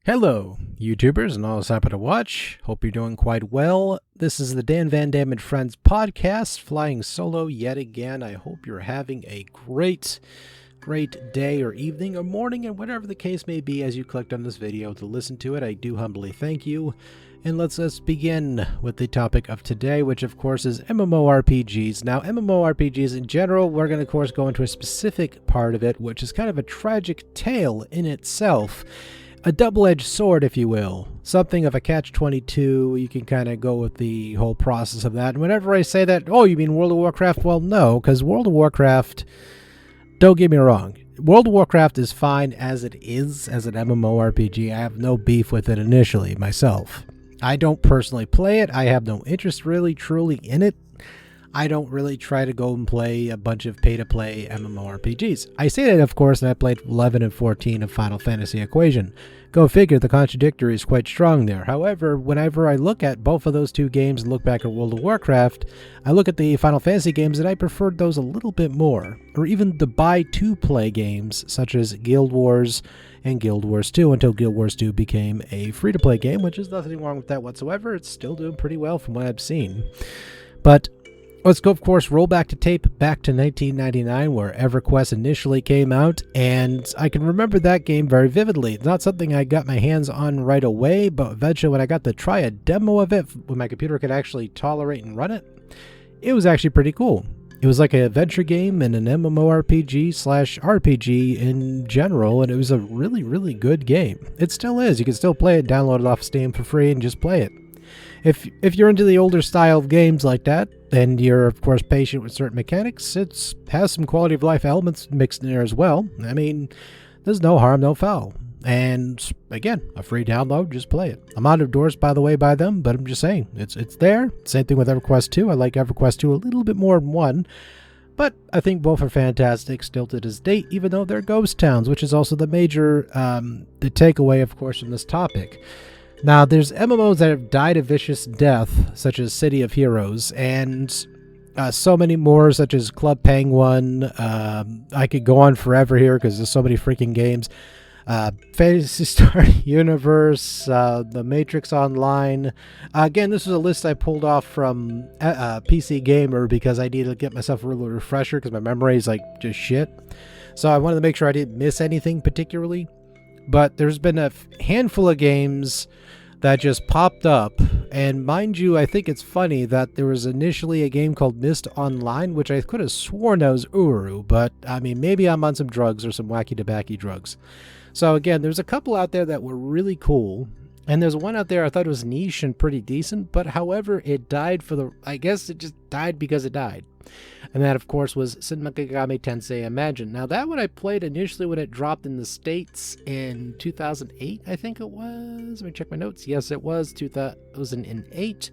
Hello, YouTubers and all those happen to watch. Hope you're doing quite well. This is the Dan Van Dam and Friends podcast, flying solo yet again. I hope you're having a great day or evening or morning and whatever the case may be as you clicked on this video to listen to it. I do humbly thank you. And let's begin with the topic of today, which of course is MMORPGs. Now, MMORPGs in general, we're going to of course go into a specific part of it, which is kind of a tragic tale in itself. A double-edged sword, if you will. Something of a catch-22. You can kind of go with the whole process of that. And whenever I say that, oh, you mean World of Warcraft? Well, no, because World of Warcraft, don't get me wrong, World of Warcraft is fine as it is as an MMORPG. I have no beef with it initially, myself. I don't personally play it. I have no interest really, truly in it. I don't really try to go and play a bunch of pay-to-play MMORPGs. I say that, of course, and I played 11 and 14 of Final Fantasy Equation. Go figure, the contradictory is quite strong there. However, whenever I look at both of those two games and look back at World of Warcraft, I look at the Final Fantasy games and I preferred those a little bit more. Or even the buy-to-play games, such as Guild Wars and Guild Wars 2, until Guild Wars 2 became a free-to-play game, which is nothing wrong with that whatsoever. It's still doing pretty well from what I've seen. But let's go, of course, roll back to tape back to 1999, where EverQuest initially came out, and I can remember that game very vividly. It's not something I got my hands on right away, but eventually when I got to try a demo of it, when my computer could actually tolerate and run it, it was actually pretty cool. It was like an adventure game and an MMORPG/RPG in general, and it was a really, really good game. It still is. You can still play it, download it off Steam for free, and just play it. If you're into the older style of games like that, and you're, of course, patient with certain mechanics, it has some quality of life elements mixed in there as well. I mean, there's no harm, no foul. And, again, a free download, just play it. I'm not endorsed, by the way, by them, but I'm just saying, it's there. Same thing with EverQuest 2. I like EverQuest 2 a little bit more than 1. But I think both are fantastic still to this date, even though they're ghost towns, which is also the major the takeaway, of course, from this topic. Now, there's MMOs that have died a vicious death, such as City of Heroes, and so many more, such as Club Penguin. I could go on forever here because there's so many freaking games. Phantasy Star Universe, The Matrix Online. Again, this was a list I pulled off from PC Gamer because I needed to get myself a little refresher because my memory is like just shit. So I wanted to make sure I didn't miss anything particularly. But there's been a handful of games that just popped up. And mind you, I think it's funny that there was initially a game called Mist Online, which I could have sworn that was Uru. But, I mean, maybe I'm on some drugs or some wacky tobacco drugs. So, again, there's a couple out there that were really cool. And there's one out there I thought was niche and pretty decent. But, however, it died I guess it just died because it died. And that, of course, was Shin Megami Tensei Imagine. Now, that one I played initially when it dropped in the States in 2008, I think it was. Let me check my notes. Yes, it was 2008.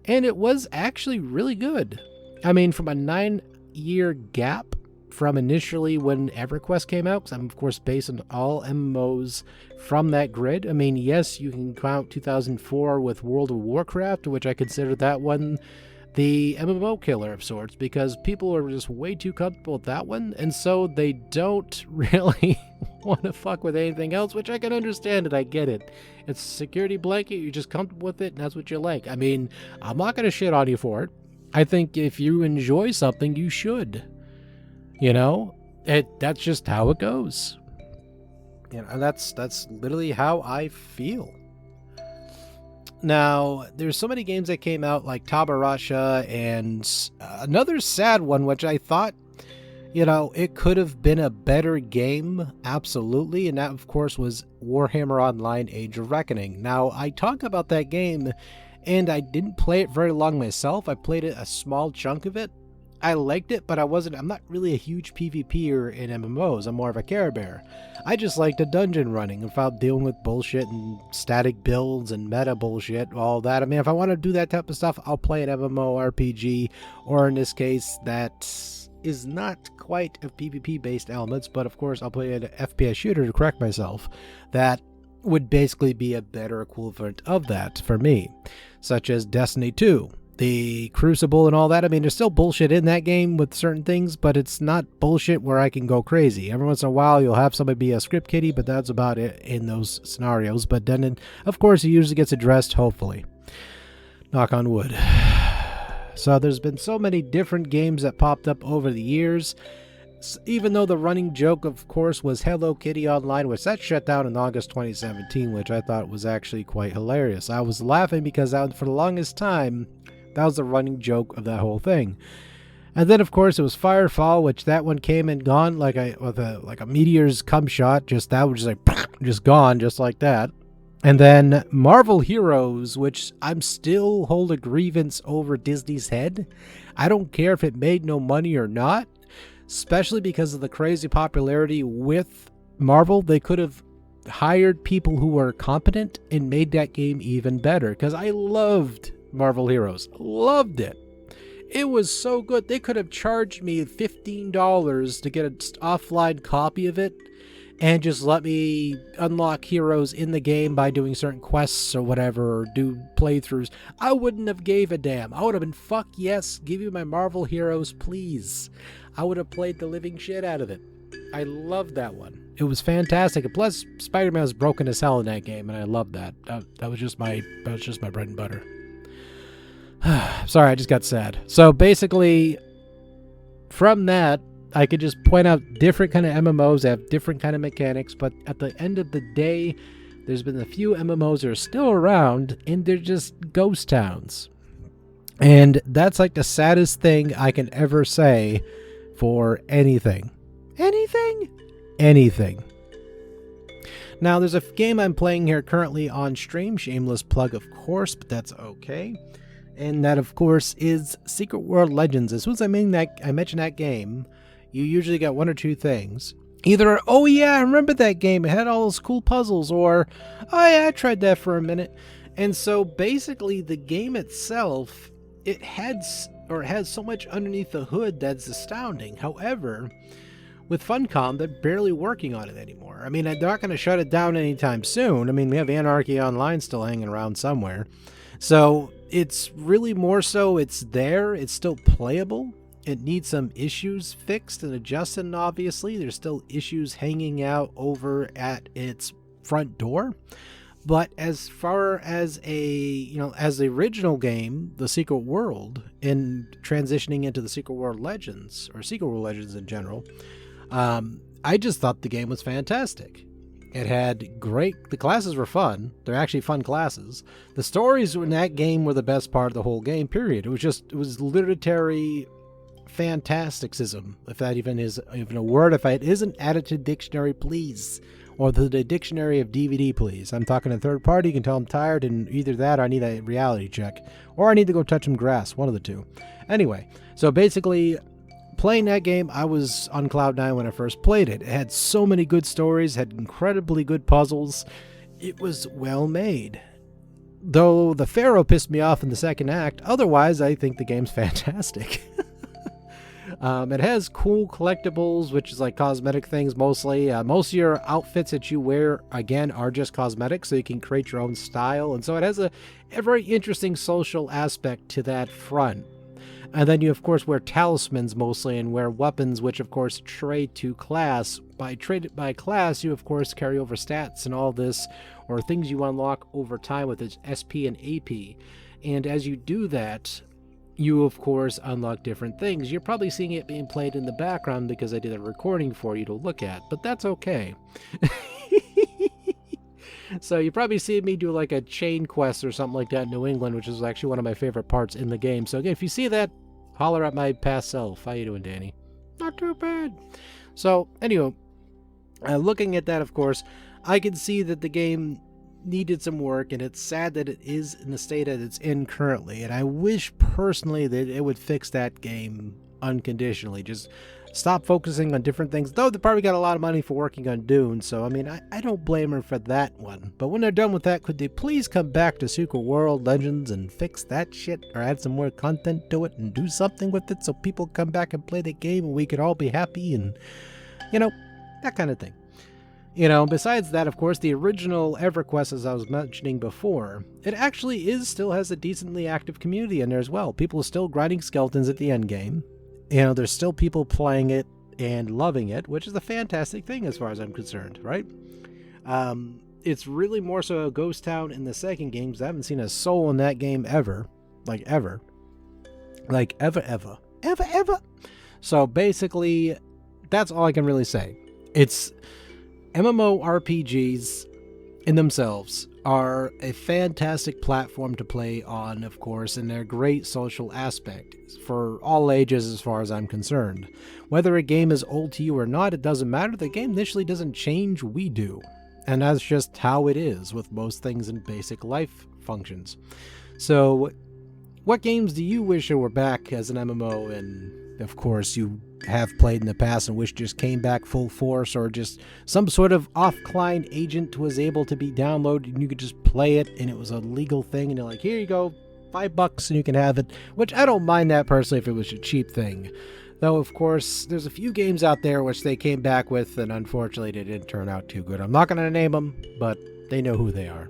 And it was actually really good. I mean, from a 9-year gap from initially when EverQuest came out, because I'm, of course, based on all MMOs from that grid. I mean, yes, you can count 2004 with World of Warcraft, which I consider that one the MMO killer of sorts, because people are just way too comfortable with that one, and so they don't really want to fuck with anything else, which I can understand it. I get it. It's a security blanket. You're just comfortable with it, and that's what you like. I mean, I'm not going to shit on you for it. I think if you enjoy something, you should. You know? That's just how it goes. You know, that's literally how I feel. Now, there's so many games that came out like Tabarasha and another sad one, which I thought, you know, it could have been a better game, absolutely, and that, of course, was Warhammer Online Age of Reckoning. Now, I talk about that game, and I didn't play it very long myself. I played a small chunk of it. I liked it, but I'm not really a huge PvPer in MMOs. I'm more of a Care Bear. I just like the dungeon running without dealing with bullshit and static builds and meta bullshit, all that. I mean, if I want to do that type of stuff, I'll play an MMORPG, or in this case, that is not quite a PvP-based elements, but of course, I'll play an FPS shooter to correct myself. That would basically be a better equivalent of that for me, such as Destiny 2. the Crucible and all that. I mean, there's still bullshit in that game with certain things, but it's not bullshit where I can go crazy. Every once in a while, you'll have somebody be a script kiddie, but that's about it in those scenarios. But then, of course, it usually gets addressed, hopefully. Knock on wood. So there's been so many different games that popped up over the years. Even though the running joke, of course, was Hello Kitty Online, which that shut down in August 2017, which I thought was actually quite hilarious. I was laughing because for the longest time, that was the running joke of that whole thing. And then, of course, it was Firefall, which that one came and gone like a meteor's cum shot. Just that was just like just gone, just like that. And then Marvel Heroes, which I'm still hold a grievance over Disney's head. I don't care if it made no money or not, especially because of the crazy popularity with Marvel. They could have hired people who were competent and made that game even better, because I loved Marvel Heroes. Loved it. It was so good. They could have charged me $15 to get an offline copy of it and just let me unlock heroes in the game by doing certain quests or whatever, or do playthroughs. I wouldn't have gave a damn. I would have been, fuck yes, give me my Marvel Heroes, please. I would have played the living shit out of it. I loved that one. It was fantastic. And plus, Spider-Man was broken as hell in that game, and I loved that. That was just my bread and butter. Sorry, I just got sad. So basically, from that, I could just point out different kind of MMOs that have different kind of mechanics, but at the end of the day, there's been a few MMOs that are still around, and they're just ghost towns. And that's like the saddest thing I can ever say for anything. Anything. Now, there's a game I'm playing here currently on stream. Shameless plug, of course, but that's okay. And that, of course, is Secret World Legends. As soon as I mention that game, you usually get one or two things. Either, oh yeah, I remember that game, it had all those cool puzzles, or, oh yeah, I tried that for a minute. And so basically the game itself, it has so much underneath the hood that's astounding. However, with Funcom, they're barely working on it anymore. I mean, they're not going to shut it down anytime soon. I mean, we have Anarchy Online still hanging around somewhere. So it's really more so it's there, it's still playable. It needs some issues fixed and adjusted, and obviously there's still issues hanging out over at its front door. But as far as as the original game, The Secret World, and transitioning into the Secret World Legends, or Secret World Legends in general, I just thought the game was fantastic. It had the classes were fun. They're actually fun classes. The stories in that game were the best part of the whole game, period. It was literary fantasticism, if that even is even a word. If it isn't, add it to the dictionary, please. Or the dictionary of DVD, please. I'm talking to third party. You can tell I'm tired, and either that or I need a reality check. Or I need to go touch some grass. One of the two. Anyway, so basically, playing that game, I was on cloud nine when I first played it. It had so many good stories, had incredibly good puzzles. It was well made. Though the Pharaoh pissed me off in the second act, otherwise I think the game's fantastic. It has cool collectibles, which is like cosmetic things mostly. Most of your outfits that you wear, again, are just cosmetic, so you can create your own style. And so it has a very interesting social aspect to that front. And then you, of course, wear talismans mostly and wear weapons, which, of course, trade to class. By class, you, of course, carry over stats and all this, or things you unlock over time with its SP and AP. And as you do that, you, of course, unlock different things. You're probably seeing it being played in the background because I did a recording for you to look at, but that's okay. So you probably see me do like a chain quest or something like that in New England, which is actually one of my favorite parts in the game. So again, if you see that, holler at my past self. How you doing, Danny? Not too bad. So anyway, looking at that, of course, I can see that the game needed some work, and it's sad that it is in the state that it's in currently. And I wish personally that it would fix that game unconditionally. Just stop focusing on different things. Though they probably got a lot of money for working on Dune, so I mean, I don't blame them for that one. But when they're done with that, could they please come back to Secret World Legends and fix that shit, or add some more content to it and do something with it so people come back and play the game and we could all be happy and, that kind of thing. Besides that, of course, the original EverQuest, as I was mentioning before, it actually still has a decently active community in there as well. People are still grinding skeletons at the end game. There's still people playing it and loving it, which is a fantastic thing as far as I'm concerned, right? It's really more so a ghost town in the second game, because I haven't seen a soul in that game ever. Like, ever. Like, ever. So, basically, that's all I can really say. It's MMORPGs in themselves are a fantastic platform to play on, of course, and they're a great social aspect for all ages as far as I'm concerned. Whether a game is old to you or not, it doesn't matter. The game initially doesn't change, we do. And that's just how it is with most things in basic life functions. So, what games do you wish were back as an MMO, and of course you have played in the past and wish just came back full force, or just some sort of off-client agent was able to be downloaded and you could just play it and it was a legal thing and you're like, here you go, $5 and you can have it, which I don't mind that personally if it was a cheap thing. Though, of course, there's a few games out there which they came back with and unfortunately they didn't turn out too good. I'm not going to name them, but they know who they are.